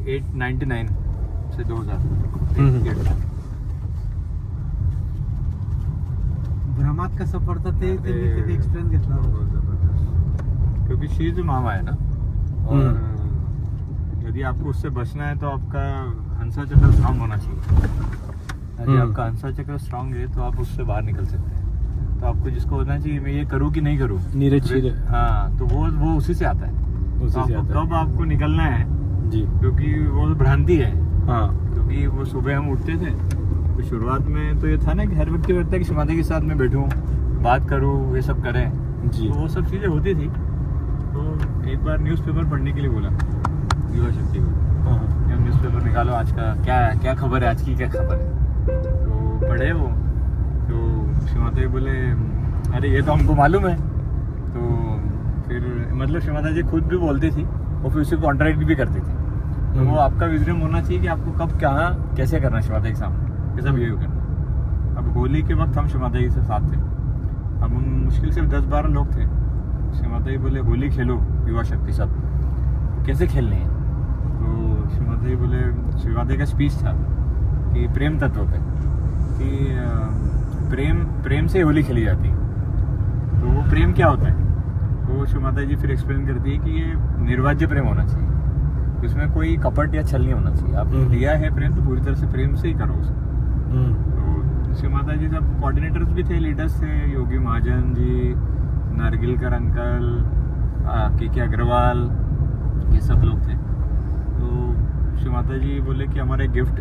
899 से 2000 भ्रमात कसं पडतं ते त्यांनी कधी एक्सप्लेन घेतला बहुत जबरदस्त, क्योंकि शीज मामा है ना, और यदि आपको उससे बचना है तो आपका हंसा चक्र स्ट्रांग होना चाहिए। यदि आपका हंसा चक्र स्ट्रांग है तो आप उससे बाहर निकल सकते हैं। तो आपको जिसको होना चाहिए मैं ये करूँ कि नहीं करूँ, नीरज, हाँ, तो वो उसी से आता है। उसी तो से आता है कब आपको निकलना है जी। क्योंकि वो भ्रांति है। हाँ क्योंकि वो सुबह हम उठते थे तो शुरुआत में तो ये था ना कि हर व्यक्ति करता है कि शिमादे के साथ मैं बैठूं, बात करूं, ये सब करें जी। तो वो सब चीज़ें होती थी। तो एक बार न्यूज़पेपर पढ़ने के लिए बोला युवा शक्ति को, हाँ न्यूज़पेपर निकालो, आज का क्या खबर है, आज की क्या खबर है। तो पढ़े वो, तो शिमाता जी बोले अरे ये तो हमको मालूम है। तो फिर मतलब शिमाता जी खुद भी बोलती थी और फिर उसे कॉन्ट्रैक्ट भी करती थी। तो वो आपका विजडम होना चाहिए कि आपको कब कहाँ कैसे करना है शिमाता के सामने, कैसा बिहेव करना। अब होली के वक्त हम शिमाता जी से साथ थे, अब हम मुश्किल से 10-12 लोग थे। शिमाता जी बोले होली खेलो युवा शक्ति सब, कैसे खेलनी है। तो शिमाता जी बोले, शिमाता का स्पीच था कि प्रेम तत्व पे, कि प्रेम से होली खेली जाती है। तो वो प्रेम क्या होता है, तो शिमाता जी फिर एक्सप्लेन करती है कि ये निर्वाज्य प्रेम होना चाहिए, इसमें कोई कपट या छल नहीं होना चाहिए। आपने दिया है प्रेम तो पूरी तरह से प्रेम से ही करो उसे। तो शिमाता जी सब कोऑर्डिनेटर्स भी थे, लीडर्स थे, योगी महाजन जी, नारगिलकर अंकल, के अग्रवाल, ये सब लोग थे। तो शिमाता जी बोले कि हमारा गिफ्ट,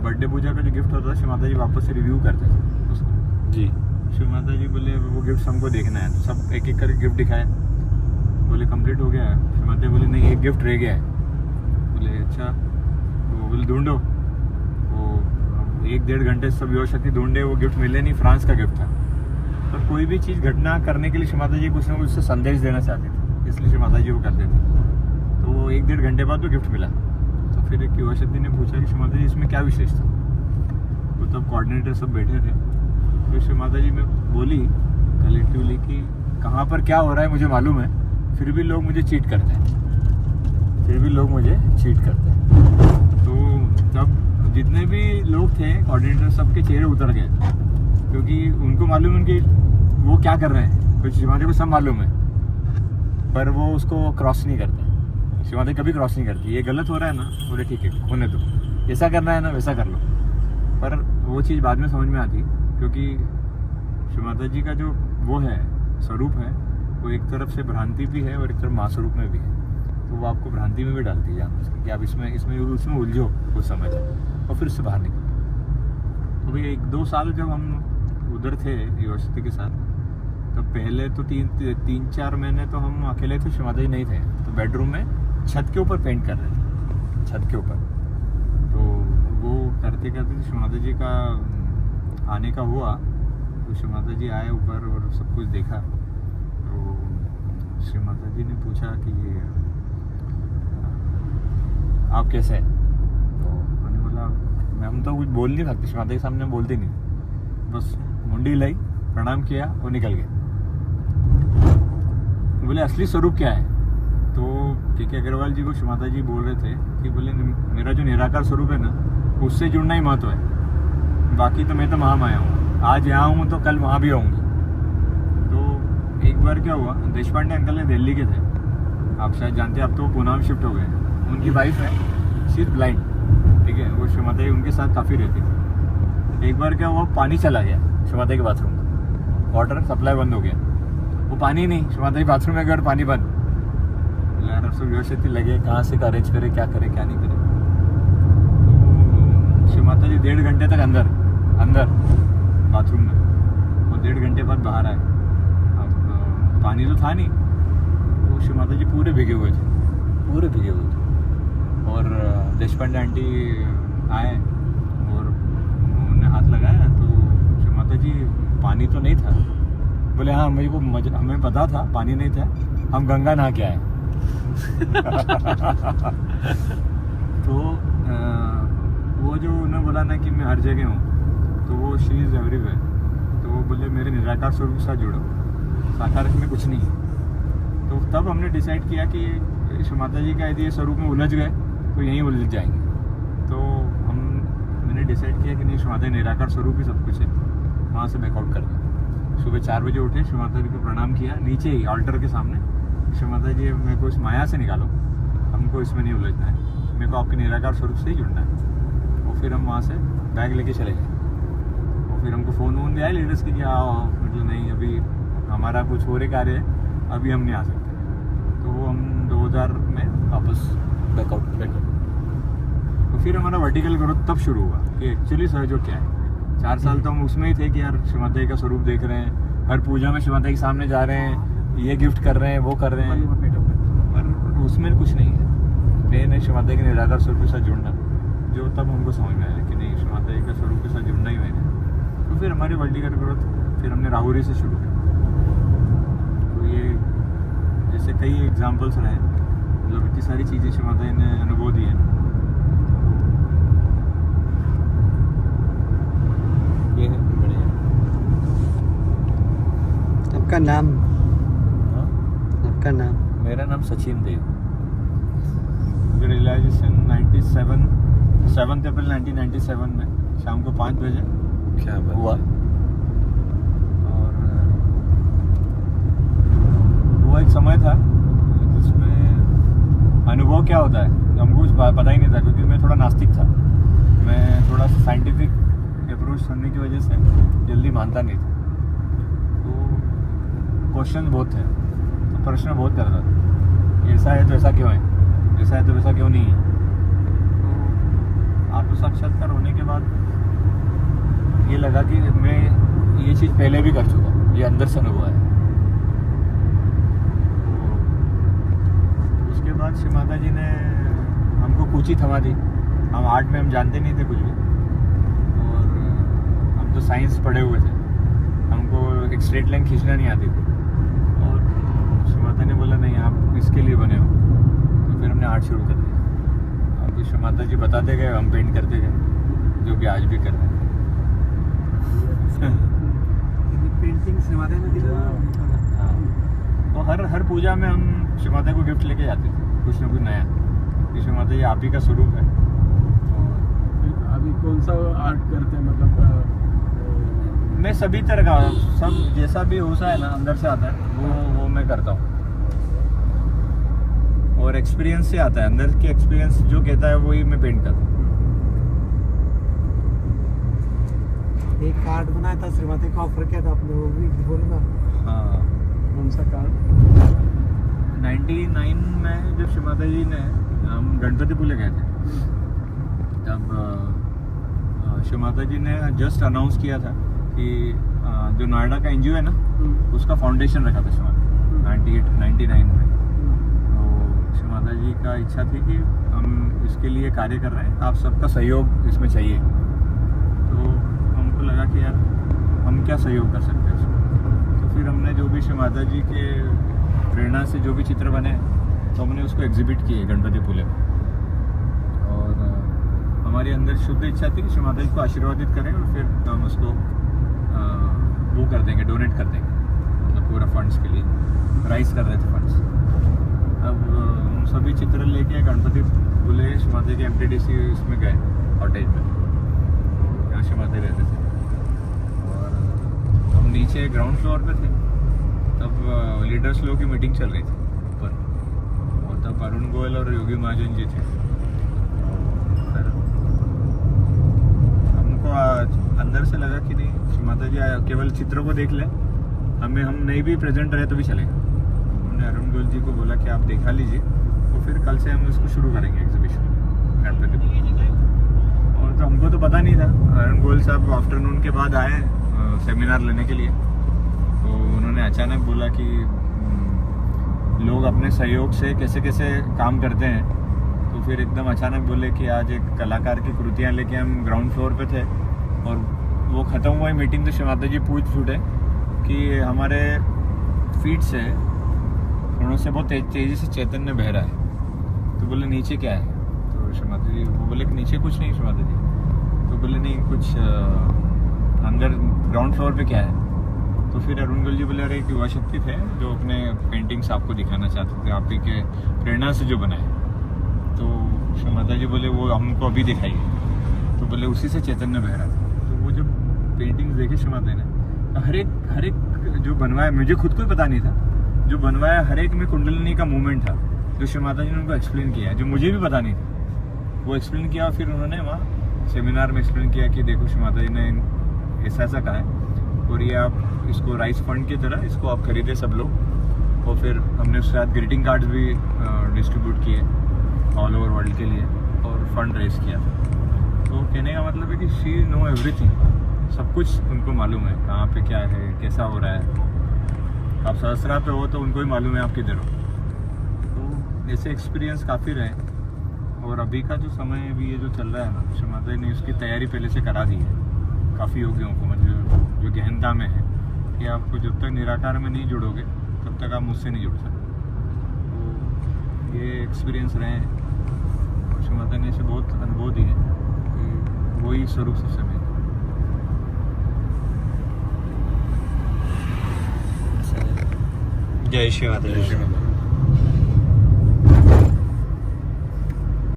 बर्थडे पूजा का जो गिफ्ट होता था, शिमाता जी वापस से रिव्यू करते थे उसको जी। शिमाता जी बोले वो गिफ्ट हमको देखना है, तो सब एक एक करके गिफ्ट दिखाए। बोले कंप्लीट हो गया है। शिमाता जी बोले नहीं, एक गिफ्ट रह गया है। बोले अच्छा, तो बोले ढूंढो। वो 1-1.5 घंटे सब युवा शक्ति ढूंढे, वो गिफ्ट मिले नहीं, फ्रांस का गिफ्ट था। पर कोई भी चीज़ घटना करने के लिए शिमाता जी कुछ ना कुछ उससे संदेश देना चाहते थे, इसलिए शिमाता जी वो करते थे। तो वो 1-1.5 घंटे बाद वो गिफ्ट मिला। तो फिर एक युवा शक्ति ने पूछा कि शिमाता जी इसमें क्या विशेष था। तो तब कोऑर्डिनेटर सब बैठे थे। तो शिमाता जी में बोली कलेक्टिवली कि कहाँ पर क्या हो रहा है मुझे मालूम है, फिर भी लोग मुझे चीट करते हैं, तो तब जितने भी लोग थे कोऑर्डिनेटर, सबके चेहरे उतर गए, क्योंकि उनको मालूम है कि वो क्या कर रहे हैं, कुछ शिमाता को सब मालूम है, पर वो उसको क्रॉस नहीं करते। शिमाता कभी क्रॉस नहीं करती, ये गलत हो रहा है ना, बोले ठीक है होने दो, ऐसा करना है ना वैसा कर लो। पर वो चीज़ बाद में समझ में आती, क्योंकि शिमाता जी का जो वो है स्वरूप है, वो एक तरफ से भ्रांति भी है और एक तरफ माँ स्वरूप में भी है। तो वो आपको भ्रांति में भी डालती है जानबूझ कि आप उसमें उलझो कुछ समय तक और फिर उससे बाहर निकलो। तो भाई 1-2 साल जब हम उधर थे युवा शक्ति के साथ, तो पहले तो 3-4 महीने तो हम अकेले थे, शिमाता जी नहीं थे। तो बेडरूम में छत के ऊपर पेंट कर रहे थे, छत के ऊपर। तो वो करते करते शिमाता जी का आने का हुआ, तो शिमाता जी आए ऊपर और सब कुछ देखा। तो शिमाता जी ने पूछा कि आप कैसे हैं। तो मैंने बोला हम तो कुछ बोल नहीं सकते, शिमाता के सामने बोलते नहीं, बस मुंडी लाई, प्रणाम किया और निकल गए। बोले असली स्वरूप क्या है। तो के अग्रवाल जी को शिमाता जी बोल रहे थे कि बोले मेरा जो निराकार स्वरूप है ना, उससे जुड़ना ही महत्व है, बाकी तो मैं तो महामाया हूँ, आज यहाँ हूँ तो कल वहाँ भी आऊँगी। तो एक बार क्या हुआ, देशपांडे अंकल ने दिल्ली के थे, आप शायद जानते हैं, अब तो वो पुणे में शिफ्ट हो गए। उनकी वाइफ है, शी इज़ ब्लाइंड, ठीक है, वो शिमाता जी उनके साथ काफ़ी रहती थी। एक बार क्या हुआ, पानी चला गया शिमाता के बाथरूम में, वाटर सप्लाई बंद हो गया, वो पानी नहीं, शिमाता जी बाथरूम में गए और पानी बंद। यार अब सब व्यवस्थित लगे, कहाँ से अरेंज करे, क्या करे क्या नहीं करे। तो शिमाता जी 1.5 घंटे तक अंदर बाथरूम में, और 1.5 घंटे बाद बाहर आए। अब पानी तो था नहीं, तो शिमाता जी पूरे भीगे हुए थे। और देशपांडे आंटी आए और उन्होंने हाथ लगाया, तो शिमाता जी पानी तो नहीं था। बोले हाँ हमें पता था पानी नहीं था, हम गंगा नहा के आए। तो वो जो उन्होंने बोला ना कि मैं हर जगह हूँ, तो वो शी इज़ एवरीवेयर। तो वो बोले मेरे निराकार स्वरूप के साथ जुड़ो, साकार में कुछ नहीं है। तो तब हमने डिसाइड किया कि शिमाता जी का यदि ये स्वरूप में उलझ गए तो यहीं उलझ जाएंगे। तो मैंने डिसाइड किया कि नहीं, श्री माता जी निराकार स्वरूप ही सब कुछ है, वहाँ से बैकआउट कर दिया। सुबह 4 बजे उठे, श्री माता जी को प्रणाम किया नीचे ही ऑल्टर के सामने। श्री माता जी, मेरे को इस माया से निकालो, हमको इसमें नहीं उलझना है, मेरे को आपके निराकार स्वरूप से ही जुड़ना है। और फिर हम वहाँ से बैग लेके चले गए। और फिर हमको फ़ोन भी आए लीडर्स की कि आओ, मतलब नहीं अभी हमारा कुछ हो रहे कार्य है, अभी हम नहीं आ सकते। तो वो हम 2000 में वापस बैकआउट कर गए। तो फिर हमारा वर्टिकल ग्रोथ तब शुरू हुआ कि एक्चुअली सहयोग क्या है। 4 साल तो हम उसमें ही थे कि यार श्री माता जी का स्वरूप देख रहे हैं, हर पूजा में श्री माता जी के सामने जा रहे हैं, ये गिफ्ट कर रहे हैं, वो कर रहे हैं, पर उसमें कुछ नहीं है। मेन है श्री माता जी के निराकार स्वरूप के साथ जुड़ना, जो तब हमको समझ में आया कि नहीं, श्री माता जी का स्वरूप के साथ जुड़ना ही मैंने। तो फिर हमारी वर्टिकल ग्रोथ फिर हमने राहुरी से शुरू किया। तो ये जैसे कई एग्जाम्पल्स रहे, मतलब इतनी सारी चीज़ें श्री माता जी ने अनुभव दी है। ये है बढ़िया। आपका नाम? हाँ? आपका नाम? मेरा नाम सचिन देव। रियलाइजेशन 7 अप्रैल 1997 में शाम को 5 बजे क्या हुआ। और वो एक समय था जिसमें अनुभव क्या होता है हमको कुछ पता ही नहीं था, क्योंकि मैं थोड़ा नास्तिक था। मैं थोड़ा साइंटिफिक अप्रोच करने की वजह से जल्दी मानता नहीं था। तो क्वेश्चन बहुत थे, तो प्रश्न बहुत करता था, ऐसा है तो ऐसा क्यों है, ऐसा है तो वैसा क्यों नहीं है। तो आत्म साक्षात्कार होने के बाद ये लगा कि मैं ये चीज़ पहले भी कर चुका हूँ, ये अंदर से अनुभव है। तो उसके बाद श्री माता जी ने हमको कुछ ही थमा दी। हम आर्ट में हम जानते नहीं थे कुछ भी, और हम तो साइंस पढ़े हुए थे, हमको एक स्ट्रेट लाइन खींचना नहीं आती थी। और श्री माता ने बोला नहीं, आप इसके लिए बने हो। तो फिर हमने आर्ट शुरू कर दिया। और श्री माता जी बताते गए, हम पेंट करते गए, जो कि आज भी कर रहे हैं। पेंटिंग श्री माता ने दिला। हाँ, तो हर पूजा में हम श्री माता को गिफ्ट लेके जाते थे, कुछ ना कुछ नया। श्री माता जी आप ही का स्वरूप है। अभी कौन सा आर्ट करते हैं, मतलब मैं सभी तरह का, सब जैसा भी होता है ना अंदर से आता है वो मैं करता हूँ। और एक्सपीरियंस से आता है, अंदर के एक्सपीरियंस जो कहता है वही मैं पेंट करता हूँ। एक कार्ड बनाया था श्री माता का, ऑफर किया था आपने, वो भी बोलो ना। हाँ, कौन सा कार्ड? 99 में जब श्री माता जी ने, हम गणपतिपुले गए थे, तब श्री माता जी ने जस्ट अनाउंस किया था कि जो नोएडा का एनजीओ है ना, उसका फाउंडेशन रखा था श्री माता 99 में। तो श्री माता जी का इच्छा थी कि हम इसके लिए कार्य कर रहे हैं, आप सबका सहयोग इसमें चाहिए। तो हमको लगा कि यार हम क्या सहयोग कर सकते हैं इसमें। तो फिर हमने जो भी श्री माता जी के प्रेरणा से जो भी चित्र बने, तो हमने उसको एग्जिबिट किए गणपतिपुले में। और हमारे अंदर शुद्ध इच्छा थी कि श्री माता जी को आशीर्वादित करें, और फिर हम उसको वो कर देंगे, डोनेट कर देंगे, मतलब पूरा फंड्स के लिए राइज कर रहे थे फंड्स। अब हम सभी चित्र लेके गणपतिपुले श्री माता के MTDC इसमें गए, कॉटेज में, यहाँ श्री माता रहते थे। और हम नीचे ग्राउंड फ्लोर पे थे, तब लीडर्स लोगों की मीटिंग चल रही थी ऊपर, और तब अरुण गोयल और योगी महाजन जी थे। हमको अंदर से लगा कि नहीं, श्री माता जी केवल चित्रों को देख ले, हम नहीं भी प्रेजेंट रहे तो भी चलेगा। हमने अरुण गोयल जी को बोला कि आप देखा लीजिए, तो फिर कल से हम इसको शुरू करेंगे एग्जीबिशन गणपति। और तो हमको तो पता नहीं था, अरुण गोयल साहब आफ्टरनून के बाद आए सेमिनार लेने के लिए। तो उन्होंने अचानक बोला कि लोग अपने सहयोग से कैसे कैसे काम करते हैं। तो फिर एकदम अचानक बोले कि आज एक कलाकार की कृतियाँ लेके हम ग्राउंड फ्लोर पे थे, और वो ख़त्म हुआ मीटिंग तो श्री माता जी पूछ छूटे कि हमारे फीट से थोड़ों से बहुत तेज़ी से चैतन्य बह रहा है। तो बोले नीचे क्या है? तो श्री माता जी वो बोले कि नीचे कुछ नहीं श्री माता जी। तो बोले नहीं, कुछ अंदर ग्राउंड फ्लोर पे क्या है? तो फिर अरुण गोयल जी बोले अरे एक युवा शक्ति थे जो अपने पेंटिंग्स आपको दिखाना चाहते थे, आप ही के प्रेरणा से जो बनाए। तो श्री माता जी बोले वो हमको अभी दिखाइए, तो बोले उसी से चैतन्य बह रहा था। तो वो जब पेंटिंग्स देखे श्री माता जी ने, हर एक जो बनवाया, मुझे खुद को ही पता नहीं था, जो बनवाया हर एक में कुंडलिनी का मूवमेंट था, जो श्री माता जी ने उनको एक्सप्लेन किया, जो मुझे भी पता नहीं था, वो एक्सप्लेन किया। फिर उन्होंने वहाँ सेमिनार में एक्सप्लेन किया कि देखो श्री माता जी ने ऐसा ऐसा कहा है, और ये आप इसको राइस फंड की तरह इसको आप खरीदे सब लोग। और फिर हमने उसके साथ ग्रीटिंग कार्ड्स भी डिस्ट्रीब्यूट किए ऑल ओवर वर्ल्ड के लिए, और फंड रेज किया था। तो कहने का मतलब है कि शी नो एवरीथिंग, सब कुछ उनको मालूम है, कहाँ पे क्या है, कैसा हो रहा है। आप सहस्रा पे हो तो उनको ही मालूम है आप किधर हो। तो ऐसे एक्सपीरियंस काफ़ी रहे। और अभी का जो समय भी ये जो चल रहा है ना, श्री माता जी ने उसकी तैयारी पहले से करा दी है काफ़ी योगियों को, मतलब जो गहनता में है कि आपको जब तक निराकार में नहीं जुड़ोगे तब तक आप मुझसे नहीं जुड़ सकते। तो ये एक्सपीरियंस रहे हैं, और श्री माता ने इसे बहुत अनुभव दिए कि वही स्वरूप सबसे मेन। जय श्री माता। जय श्री माता।